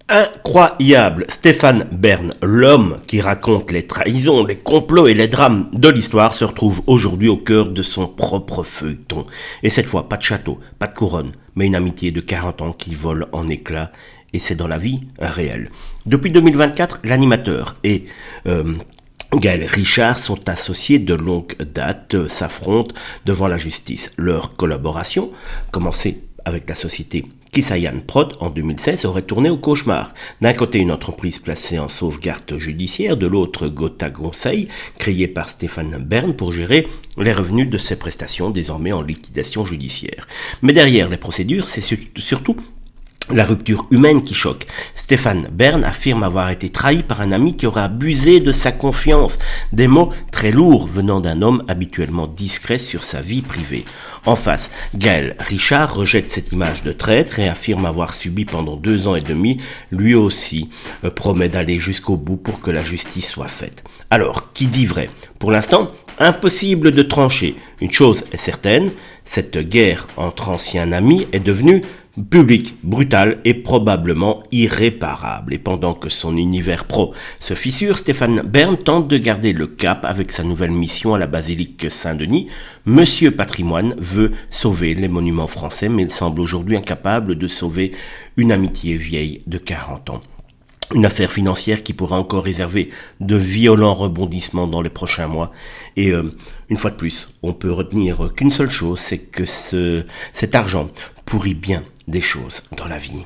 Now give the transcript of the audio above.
Incroyable, Stéphane Bern, l'homme qui raconte les trahisons, les complots et les drames de l'histoire, se retrouve aujourd'hui au cœur de son propre feuilleton. Et cette fois, pas de château, pas de couronne, mais une amitié de 40 ans qui vole en éclats. Et c'est dans la vie réelle. Depuis 2024, l'animateur et Gaël Richard sont associés de longue date, s'affrontent devant la justice. Leur collaboration, commencée avec la société Kisayan Prod en 2016, aurait tourné au cauchemar. D'un côté, une entreprise placée en sauvegarde judiciaire, de l'autre, Gotha Conseil, créé par Stéphane Bern pour gérer les revenus de ses prestations désormais en liquidation judiciaire. Mais derrière les procédures, c'est surtout la rupture humaine qui choque. Stéphane Bern affirme avoir été trahi par un ami qui aurait abusé de sa confiance. Des mots très lourds venant d'un homme habituellement discret sur sa vie privée. En face, Gaël Richard rejette cette image de traître et affirme avoir subi pendant 2 ans et demi, lui aussi promet d'aller jusqu'au bout pour que la justice soit faite. Alors, qui dit vrai ? Pour l'instant, impossible de trancher. Une chose est certaine, cette guerre entre anciens amis est devenue public, brutal et probablement irréparable. Et pendant que son univers pro se fissure, Stéphane Bern tente de garder le cap avec sa nouvelle mission à la basilique Saint-Denis. Monsieur Patrimoine veut sauver les monuments français, mais il semble aujourd'hui incapable de sauver une amitié vieille de 40 ans. Une affaire financière qui pourra encore réserver de violents rebondissements dans les prochains mois. Et une fois de plus, on peut retenir qu'une seule chose, c'est que cet argent pourrit bien des choses dans la vie.